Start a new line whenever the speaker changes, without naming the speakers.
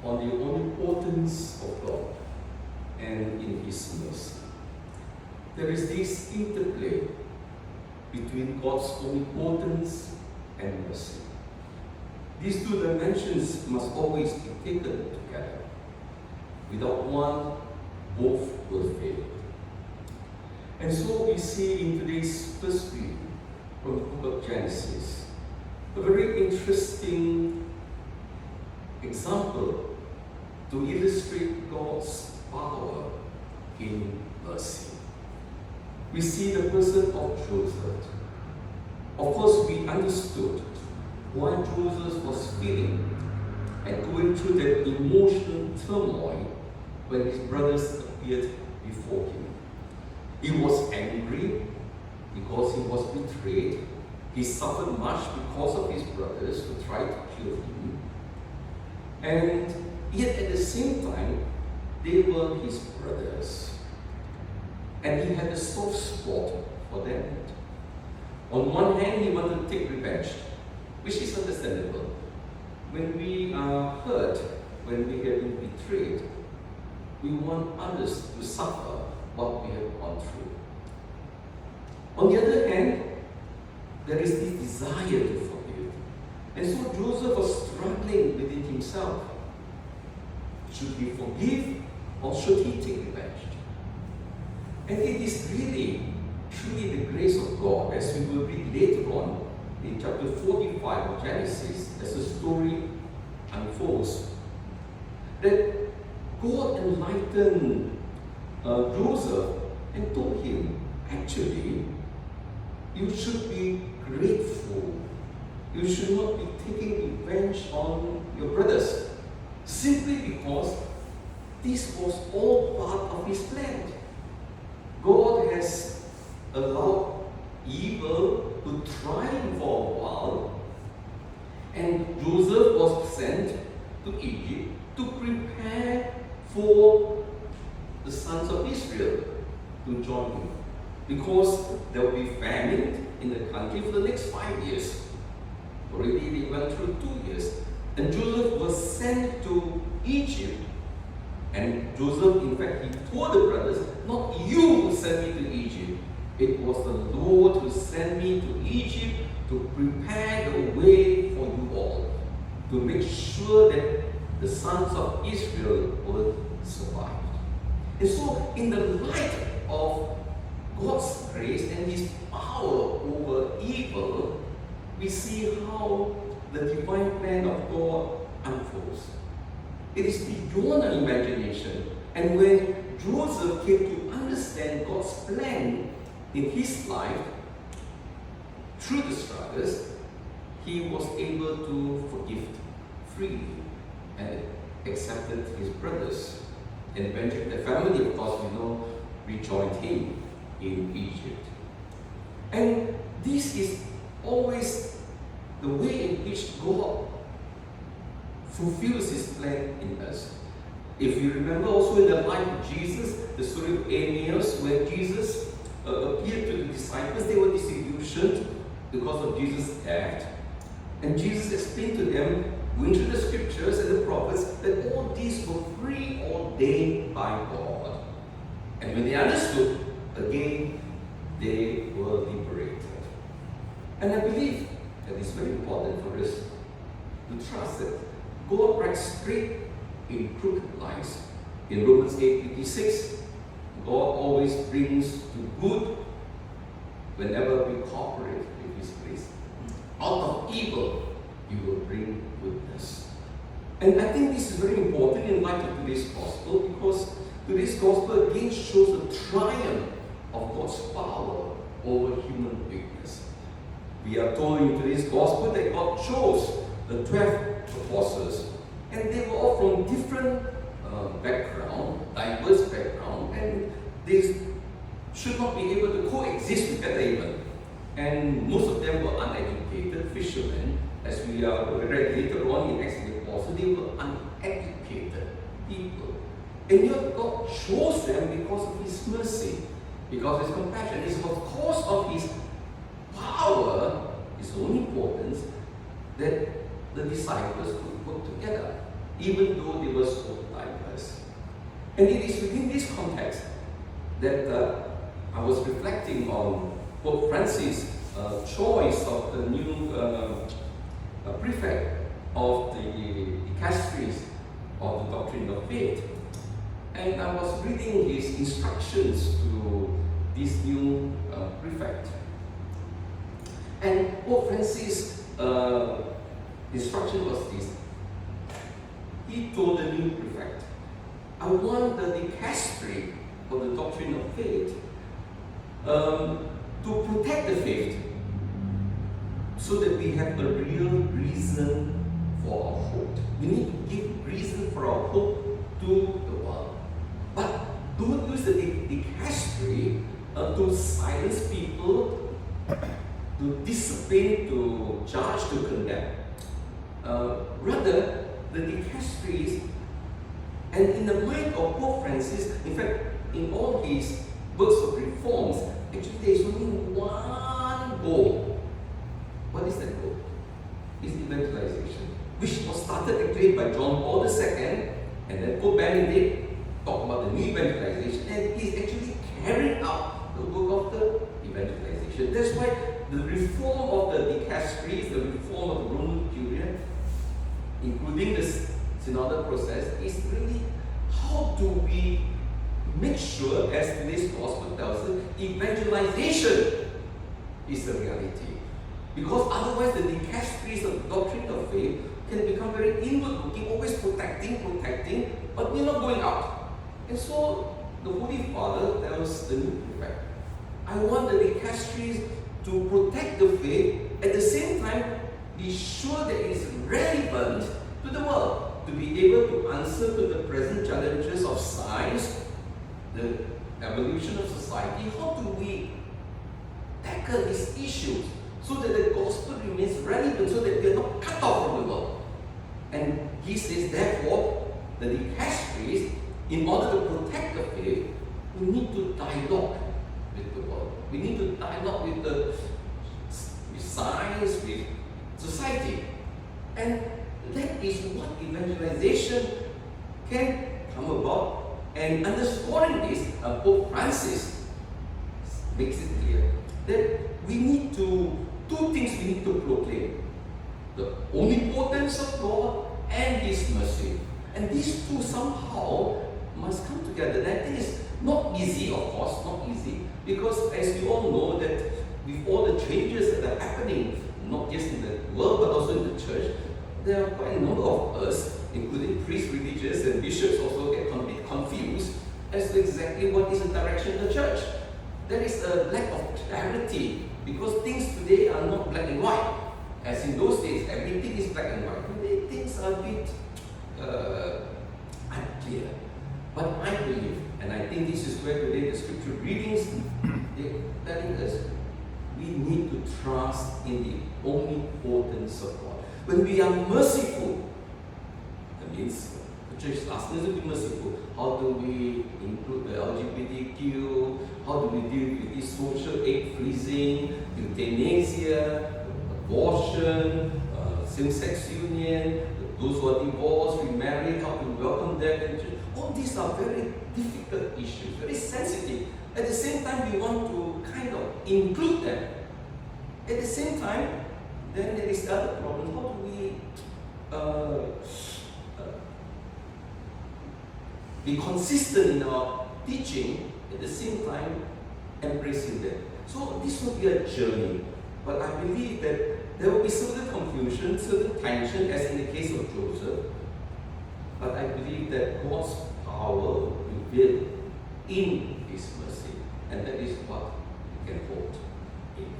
on the omnipotence of God and in His mercy. There is this interplay between God's omnipotence and mercy. These two dimensions must always be taken together. Without one, both will fail. And so we see in today's first reading from the book of Genesis a very interesting example to illustrate God's power in mercy. We see the person of Joseph. Of course, we understood why Joseph was feeling and going through that emotional turmoil when his brothers appeared before him. He was angry because he was betrayed. He suffered much because of his brothers who tried to kill him. And yet at the same time, they were his brothers. And he had a soft spot for them. On one hand, he wanted to take revenge, which is understandable. When we are hurt, when we have been betrayed, we want others to suffer what we have gone through. On the other hand, there is this desire to forgive. And so Joseph was struggling within himself. Should he forgive or should he take revenge? And it is really, truly the grace of God, as we will read later on in chapter 45 of Genesis, as the story unfolds, that God enlightened Joseph and told him, actually, you should be grateful. You should not be taking revenge on your brothers, simply because this was all part of his plan. God has allowed evil to triumph for a while, and Joseph was sent to Egypt to prepare for the sons of Israel to join him, because there will be famine in the country for the next 5 years. Already they went through 2 years, and Joseph was sent to Egypt. And Joseph, in fact, he told the brothers, not you who sent me to Egypt. It was the Lord who sent me to Egypt to prepare the way for you all, to make sure that the sons of Israel will survive. And so, in the light of God's grace and His power over evil, we see how the divine plan of God unfolds. It is beyond our imagination. And when Joseph came to understand God's plan in his life, through the struggles, he was able to forgive freely and accepted his brothers. And eventually the family, of course, we know, rejoined him in Egypt. And this is always the way in which God fulfills His plan in us. If you remember also in the life of Jesus, the story of Emmaus, where Jesus appeared to the disciples, they were disillusioned because of Jesus' death. And Jesus explained to them, going through the scriptures and the prophets, that all these were preordained by God. And when they understood, again, they were liberated. And I believe that it's very important for us to trust that God writes straight in crooked lines. In Romans 8:26, God always brings to good whenever we cooperate with His grace. Out of evil, He will bring goodness. And I think this is very important in light of today's gospel, because today's gospel again shows the triumph of God's power over human weakness. We are told in today's gospel that God chose the 12 apostles, and they were all from different background, diverse background, and they should not be able to coexist together even. And most of them were uneducated fishermen, as we are read later on in Acts of the Apostles. They were uneducated people, and yet God chose them because of His mercy, because of His compassion. It's because of His power, His own importance, that the disciples could work together. even though they were so diverse. And it is within this context that I was reflecting on Pope Francis' choice of the new prefect of the dicasteries of the doctrine of faith. And I was reading his instructions to this new prefect. And Pope Francis' instruction was this. He told the new prefect, I want the dicastery of the doctrine of faith to protect the faith so that we have a real reason for our hope. We need to give reason for our hope to the world. But don't use the dicastery to silence people, to discipline, to judge, to condemn. Rather, the dicasteries, and in the mind of Pope Francis, in fact, in all his books of reforms, actually there is only one goal. What is that goal? It's evangelization, which was started actually by John Paul II, and then Pope Benedict talked about the new evangelization, and he's actually carrying out the work of the evangelization. That's why the reform of the dicasteries, the reform of the Roman Curia, including the synodal process, is really how do we make sure, as today's gospel tells us, evangelization is a reality. Because otherwise the dicasteries of the doctrine of faith can become very inward-looking, always protecting, but we're not going out. And so the Holy Father tells the new prefect, I want the dicasteries to protect the faith, at the same time be sure that it is relevant to the world, to be able to answer to the present challenges of science, the evolution of society. How do we tackle these issues so that the gospel remains relevant, so that we are not cut off from the world? And he says, therefore, the dicasteries, in order to protect the faith, we need to dialogue with the world. We need to dialogue with science, with society. And that is what evangelization can come about. And underscoring this, Pope Francis makes it clear that we need two things we need to proclaim: the omnipotence of God and His mercy. And these two somehow must come together. That is not easy, of course, not easy, because as you all know that with all the changes that are happening, not just in the world but also in the church, there are quite a number of us, including priests, religious, and bishops, also get a bit confused as to exactly what is the direction of the church. There is a lack of clarity because things today are not black and white. As in those days, everything is black and white. Today, things are a bit unclear. But I believe, and I think this is where today the scripture readings they're telling us, we need to trust in the omnipotence of God. When we are merciful, that means the church is asking us to be merciful. How do we include the LGBTQ? How do we deal with this social egg freezing, euthanasia, abortion, same-sex union, those who are divorced, remarried, how to welcome them? All these are very difficult issues, very sensitive. At the same time, we want to kind of include them. At the same time, then there is the other problem. How do we be consistent in our teaching, at the same time embracing them? So this will be a journey. But I believe that there will be certain confusion, certain tension, as in the case of Joseph. But I believe that God's power will reveal in His mercy. And that is what we can hold in.